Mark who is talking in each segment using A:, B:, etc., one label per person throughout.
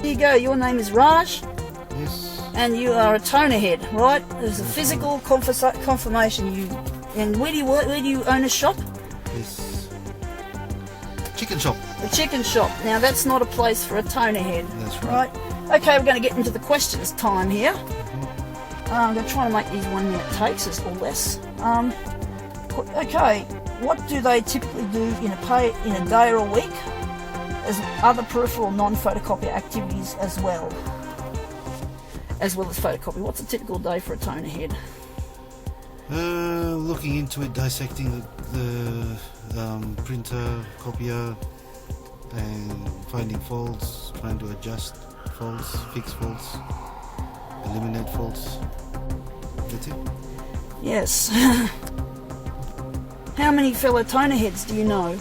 A: Here you go, your name is Raj.
B: Yes.
A: And you are a toner head, right? There's a physical confirmation. And where do you own a shop?
B: Yes. Chicken shop.
A: A chicken shop. Now that's not a place for a toner head.
B: That's right.
A: Okay, we're going to get into the questions time here. I'm going to try to make these 1 minute takes or less. Okay, what do they typically do in a day or a week? As other peripheral non-photocopier activities as well as photocopy. What's a typical day for a toner head?
B: Looking into it, dissecting the printer, copier, and finding faults, trying to adjust faults, fix faults, eliminate faults. That's it.
A: Yes. How many fellow toner heads do you know?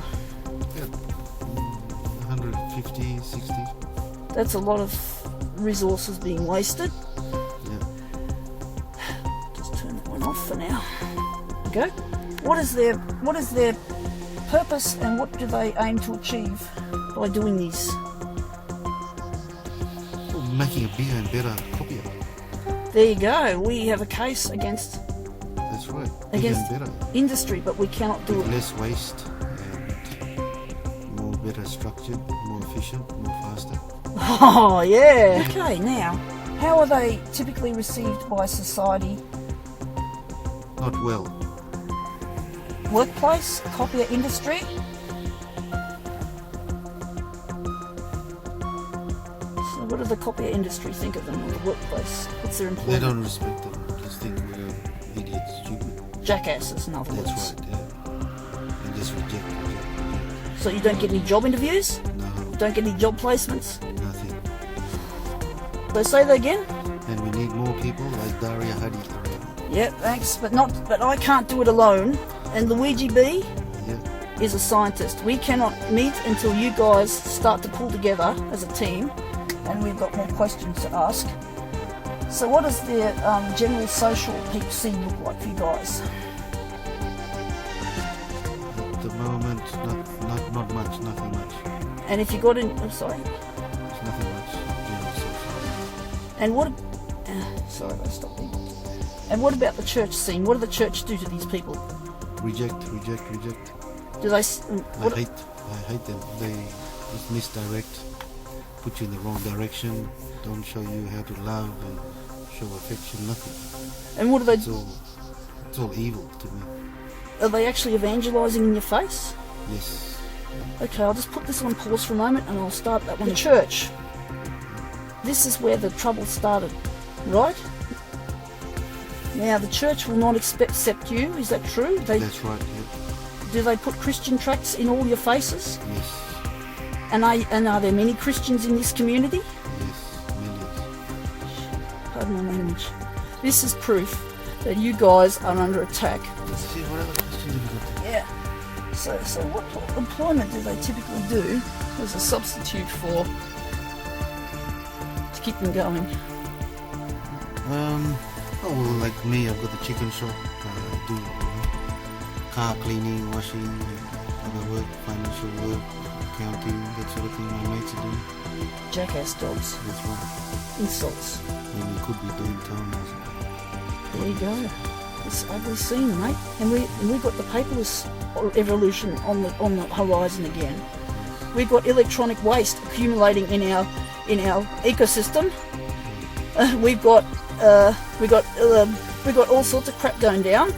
B: 150, 60.
A: That's a lot of resources being wasted.
B: Yeah.
A: Just turn that one off for now. Okay. What is their purpose and what do they aim to achieve by doing these?
B: Well, making a bigger and better copier.
A: There you go. We have a case against.
B: That's right.
A: Against
B: bigger and better.
A: Industry, but we cannot do
B: with
A: it.
B: Less waste and more better structured, more efficient, more faster.
A: Oh yeah. Okay. Now, how are they typically received by society?
B: Not well.
A: Workplace, copier industry. So what does the copier industry think of them in the workplace? What's their employment?
B: They don't respect them. Just think we're idiots, stupid.
A: Jackasses, in other words.
B: That's right, yeah. And just reject.
A: So you don't get any job interviews?
B: No,
A: Don't get any job placements?
B: nothing.
A: So say that again?
B: And we need more people like Daria Hadi.
A: Yeah, thanks, but I can't do it alone. And Luigi B
B: Yeah.
A: is a scientist. We cannot meet until you guys start to pull together as a team, and we've got more questions to ask. So what does the general social scene look like for you guys?
B: At the moment, not much, nothing much.
A: And if you got in, I'm sorry.
B: It's nothing much. General social.
A: And what? Sorry, I stopped there. And what about the church scene? What do the church do to these people?
B: Reject.
A: Do they?
B: I hate them. They just misdirect, put you in the wrong direction, don't show you how to love and show affection, nothing.
A: And what do they?
B: It's all evil to me.
A: Are they actually evangelizing in your face?
B: Yes.
A: Okay, I'll just put this on pause for a moment and I'll start that one. The church. This is where the trouble started, right? Now, the church will not accept you, is that true?
B: That's right, yeah.
A: Do they put Christian tracts in all your faces?
B: Yes.
A: And are there many Christians in this community?
B: Yes, millions.
A: Pardon my language. This is proof that you guys are under attack.
B: See, what other questions have you got?
A: Yeah. So what employment do they typically do as a substitute to keep them going?
B: Oh, well, like me, I've got the chicken shop. I do car cleaning, washing, other work, financial work, accounting, that sort of thing. My mates are doing.
A: Jackass dogs.
B: That's right.
A: Insults.
B: And we could be doing toners.
A: There you go. It's ugly scene, mate. And we've got the paperless evolution on the horizon again. We've got electronic waste accumulating in our ecosystem. We've got all sorts of crap going down,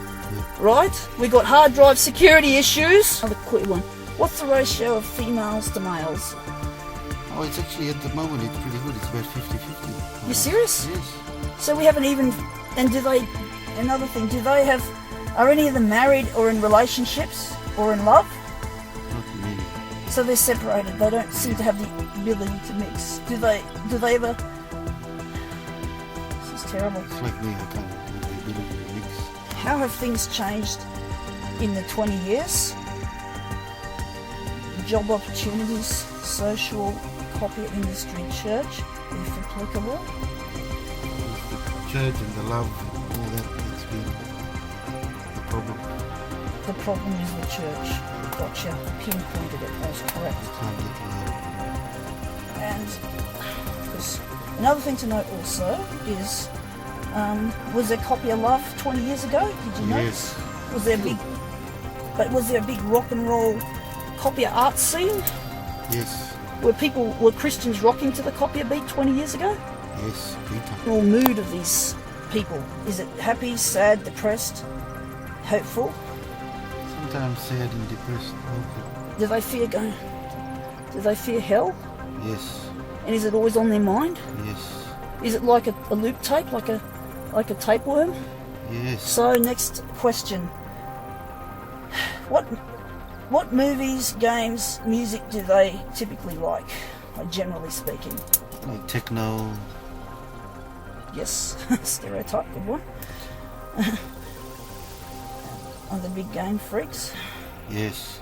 A: right? We've got hard drive security issues. Another quick one. What's the ratio of females to males?
B: Oh, it's actually, at the moment, it's pretty good. It's about 50-50.
A: You serious?
B: Yes.
A: So we haven't even... And another thing, are any of them married or in relationships or in love?
B: Not many.
A: So they're separated. They don't seem to have the ability to mix. Do they ever... This is terrible.
B: It's like me, I can't have the ability to mix.
A: How have things changed in the 20 years? Job opportunities, social, copier industry, church, if applicable.
B: The church and the love and all that, that's been the problem.
A: The problem is the church. Gotcha. Pinpointed it, that's correct.
B: You can't get love.
A: And copiers. Another thing to note also is, was there copier love 20 years ago? Did you notice? Was there a big rock and roll copier art scene?
B: Yes.
A: Were Christians rocking to the copier beat 20 years ago?
B: Yes, big time.
A: The mood of these people, is it happy, sad, depressed, hopeful?
B: Sometimes sad and depressed. Okay.
A: Do they fear hell?
B: Yes.
A: And is it always on their mind?
B: Yes.
A: Is it like a loop tape, like a tapeworm?
B: Yes.
A: So next question. What movies, games, music do they typically like generally speaking?
B: Like techno.
A: Yes, stereotype, good one. Are the big game freaks?
B: Yes.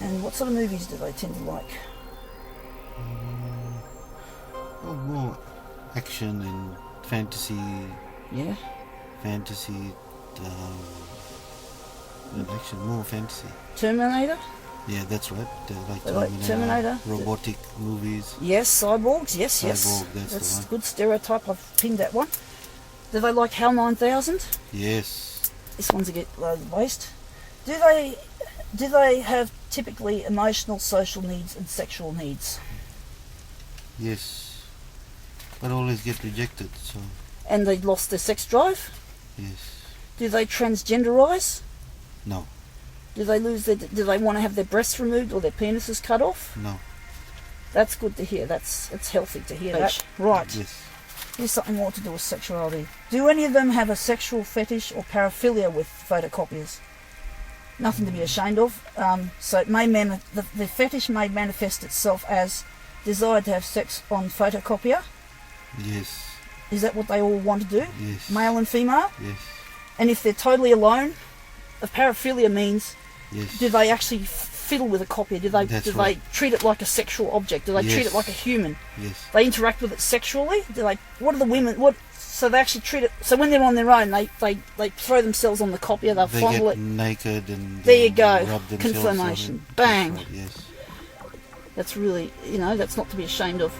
A: And what sort of movies do they tend to like?
B: Oh, more action and fantasy.
A: Yeah.
B: Fantasy. Action, more fantasy.
A: Terminator?
B: Yeah, that's right.
A: They like Terminator.
B: Robotic movies.
A: Yes, cyborgs. Yes,
B: Cyborg,
A: yes.
B: that's the
A: a good stereotype. I've pinned that one. Do they like HAL 9000?
B: Yes.
A: This one's a get load of waste. Do they have typically emotional, social needs and sexual needs?
B: Yes. But always get rejected, so.
A: And they lost their sex drive?
B: Yes.
A: Do they transgenderise?
B: No.
A: Do they want to have their breasts removed or their penises cut off?
B: No.
A: That's good to hear. It's healthy to hear that. Right.
B: Yes.
A: Here's something more to do with sexuality. Do any of them have a sexual fetish or paraphilia with photocopiers? Nothing to be ashamed of. So it may the fetish may manifest itself as desire to have sex on photocopier.
B: Yes.
A: Is that what they all want to do?
B: Yes.
A: Male and female?
B: Yes.
A: And if they're totally alone, a paraphilia means,
B: yes.
A: Do they actually fiddle with a copier? Do they treat it like a sexual object? Do they treat it like a human?
B: Yes.
A: They interact with it sexually? What are the women, so they actually treat it, so when they're on their own, they throw themselves on the copier, they fondle
B: get
A: it.
B: naked and
A: there you go,
B: rub themselves
A: confirmation.
B: on it.
A: Bang.
B: Right, yes.
A: That's really, that's not to be ashamed of.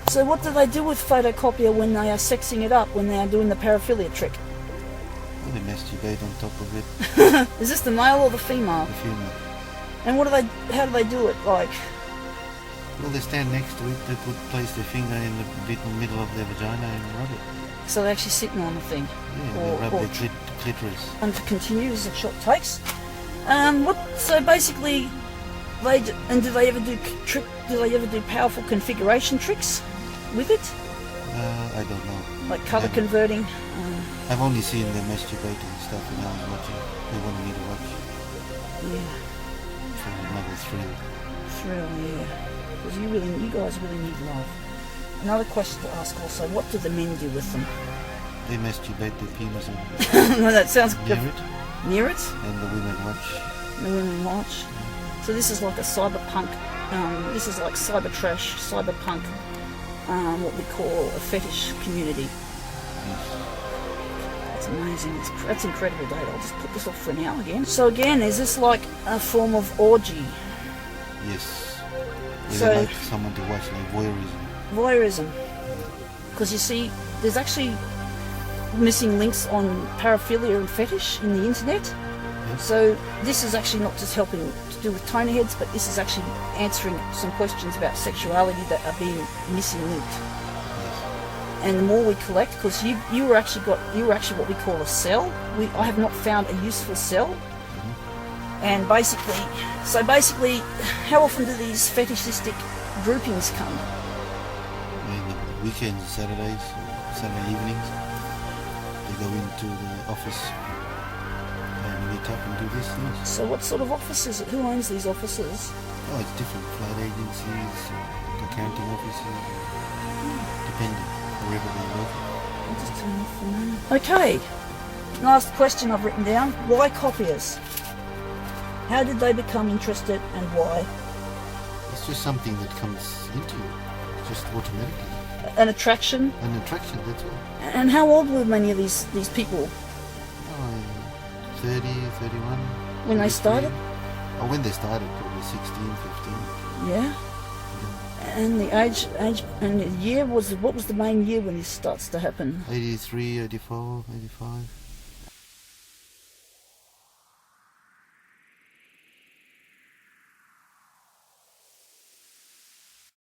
A: So what do they do with photocopier when they are sexing it up, when they are doing the paraphilia trick?
B: Well, they masturbate on top of it.
A: Is this the male or the female?
B: The female.
A: And how do they do it? Like?
B: Well, they stand next to it, they place their finger in the middle of their vagina and rub it.
A: So they're actually sitting on the thing?
B: Yeah, they rub their clitoris.
A: And to continue, as a short takes. So basically, do they ever do powerful configuration tricks with it?
B: I don't know.
A: Like colour converting?
B: I've only seen them masturbating and stuff when I was watching. They wanted me to watch.
A: Yeah.
B: For another thrill.
A: Yeah. Because you guys really need love. Another question to ask also, what do the men do with them?
B: They masturbate their penis and
A: that sounds
B: near
A: good.
B: it.
A: Near it?
B: And the women watch.
A: The women watch. So this is like a cyberpunk, this is like cyber trash, cyberpunk, what we call a fetish community.
B: Yes.
A: That's amazing. That's incredible data. I'll just put this off for now again. So again, is this like a form of orgy?
B: Yes.
A: So,
B: they like someone to watch, like voyeurism.
A: Voyeurism. Because you see, there's actually missing links on paraphilia and fetish in the internet.
B: Yes.
A: So this is actually not just helping to do with toner heads, but this is actually answering some questions about sexuality that are being missing linked. And the more we collect, because you were actually what we call a cell. I have not found a useful cell.
B: Mm-hmm.
A: And basically, how often do these fetishistic groupings come?
B: The weekends, Saturday evenings, they go into the office and meet up and do these things.
A: So what sort of office is it? Who owns these offices?
B: Oh, it's different flight agencies, accounting offices, depending. Wherever they work.
A: I'll just turn off for now. Okay, last question I've written down. Why copiers? How did they become interested and why?
B: It's just something that comes into you, just automatically.
A: An attraction?
B: An attraction, that's all.
A: And how old were many of these people?
B: 30, 31.
A: When they started?
B: Oh, when they started, probably 16, 15.
A: Yeah? And the age and the year what was the main year when this starts to happen?
B: 83, 84, 85.